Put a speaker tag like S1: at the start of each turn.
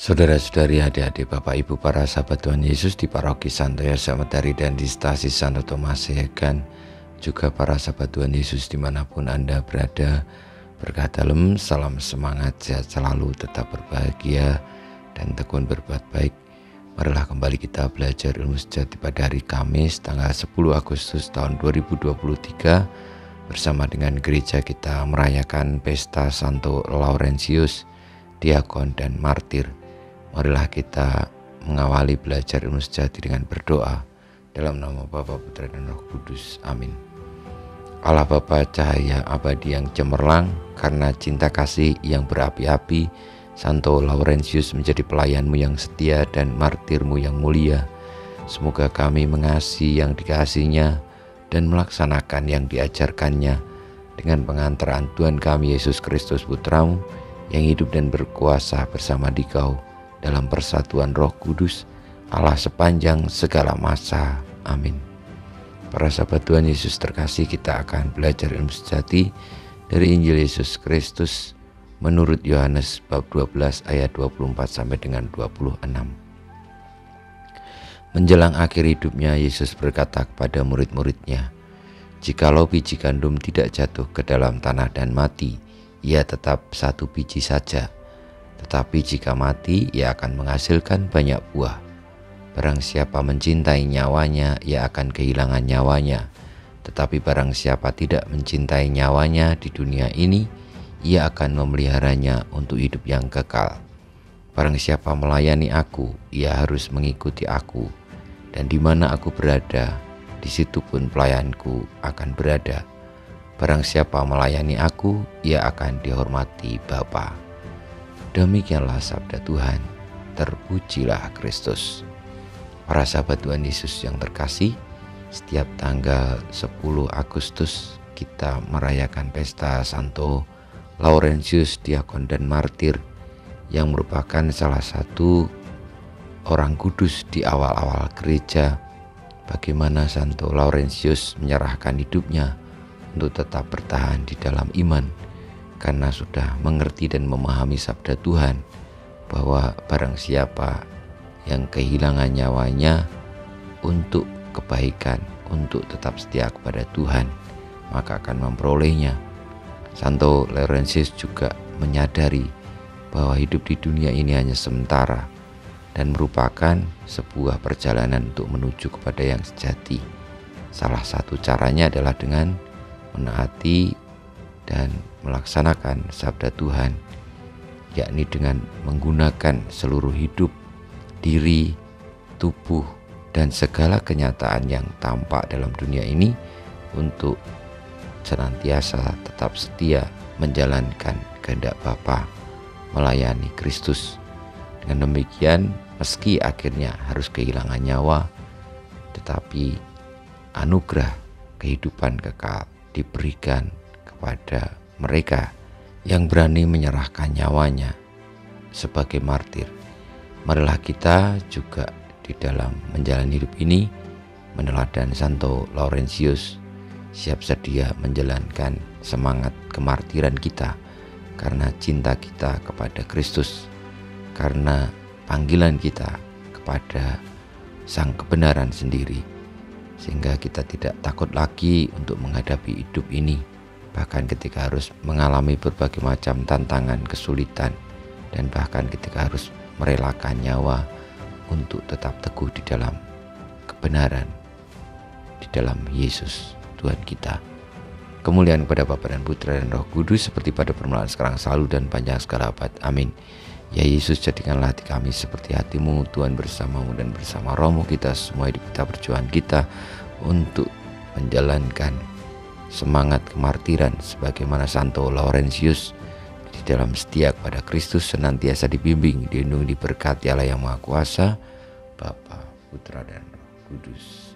S1: Saudara-saudari, adik-adik, Bapak Ibu, para sahabat Tuhan Yesus di Paroki Santo Yosef Matahari dan di Stasi Santo Thomas Yegan, juga para sahabat Tuhan Yesus dimanapun Anda berada, berkah dalam, salam semangat, sehat selalu, tetap berbahagia, dan tekun berbuat baik. Marilah kembali kita belajar ilmu sejati pada hari Kamis tanggal 10 Agustus tahun 2023. Bersama dengan gereja kita merayakan pesta Santo Laurentius, diakon dan martir. Marilah kita mengawali belajar ilmu sejati dengan berdoa dalam nama Bapa, Putra dan Roh Kudus. Amin. Allah Bapa, cahaya abadi yang cemerlang, karena cinta kasih yang berapi-api, Santo Laurentius menjadi pelayanmu yang setia dan martirmu yang mulia. Semoga kami mengasihi yang dikasihinya dan melaksanakan yang diajarkannya dengan pengantaran Tuhan kami Yesus Kristus Putramu, yang hidup dan berkuasa bersama Dikau dalam persatuan Roh Kudus, Allah sepanjang segala masa. Amin. Para sahabat Tuhan Yesus terkasih, kita akan belajar ilmu sejati dari Injil Yesus Kristus menurut Yohanes bab 12 ayat 24 sampai dengan 26. Menjelang akhir hidupnya, Yesus berkata kepada murid-muridnya, "Jikalau biji gandum tidak jatuh ke dalam tanah dan mati, ia tetap satu biji saja. Tetapi jika mati, ia akan menghasilkan banyak buah. Barang siapa mencintai nyawanya, ia akan kehilangan nyawanya. Tetapi barang siapa tidak mencintai nyawanya di dunia ini, ia akan memeliharanya untuk hidup yang kekal. Barang siapa melayani aku, ia harus mengikuti aku. Dan di mana aku berada, di situ pun pelayanku akan berada. Barang siapa melayani aku, ia akan dihormati Bapa." Demikianlah sabda Tuhan. Terpujilah Kristus. Para sahabat Tuhan Yesus yang terkasih, setiap tanggal 10 Agustus kita merayakan pesta Santo Laurentius, diakon dan martir, yang merupakan salah satu orang kudus di awal-awal gereja. Bagaimana Santo Laurentius menyerahkan hidupnya untuk tetap bertahan di dalam iman, karena sudah mengerti dan memahami sabda Tuhan bahwa barang siapa yang kehilangan nyawanya untuk kebaikan, untuk tetap setia kepada Tuhan, maka akan memperolehnya. Santo Laurentius juga menyadari bahwa hidup di dunia ini hanya sementara dan merupakan sebuah perjalanan untuk menuju kepada yang sejati. Salah satu caranya adalah dengan menaati dan melaksanakan sabda Tuhan, yakni dengan menggunakan seluruh hidup, diri, tubuh, dan segala kenyataan yang tampak dalam dunia ini untuk senantiasa tetap setia menjalankan kehendak Bapa, melayani Kristus. Dengan demikian, meski akhirnya harus kehilangan nyawa, tetapi anugerah kehidupan kekal diberikan kepada mereka yang berani menyerahkan nyawanya sebagai martir. Marilah kita juga di dalam menjalani hidup ini meneladan Santo Laurentius, siap sedia menjalankan semangat kemartiran kita karena cinta kita kepada Kristus, karena panggilan kita kepada Sang Kebenaran sendiri, sehingga kita tidak takut lagi untuk menghadapi hidup ini, bahkan ketika harus mengalami berbagai macam tantangan, kesulitan, dan bahkan ketika harus merelakan nyawa untuk tetap teguh di dalam kebenaran, di dalam Yesus Tuhan kita. Kemuliaan kepada Bapa dan Putra dan Roh Kudus, seperti pada permulaan, sekarang, selalu, dan panjang segala abad. Amin. Ya Yesus, jadikanlah hati kami seperti hati-Mu, Tuhan, bersama-Mu dan bersama Roh-Mu kita semua hidup kita, perjuangan kita untuk menjalankan semangat kemartiran sebagaimana Santo Laurentius, di dalam setia kepada Kristus, senantiasa dibimbing, dilindungi, diberkati Allah yang Maha Kuasa, Bapa, Putra dan Roh Kudus.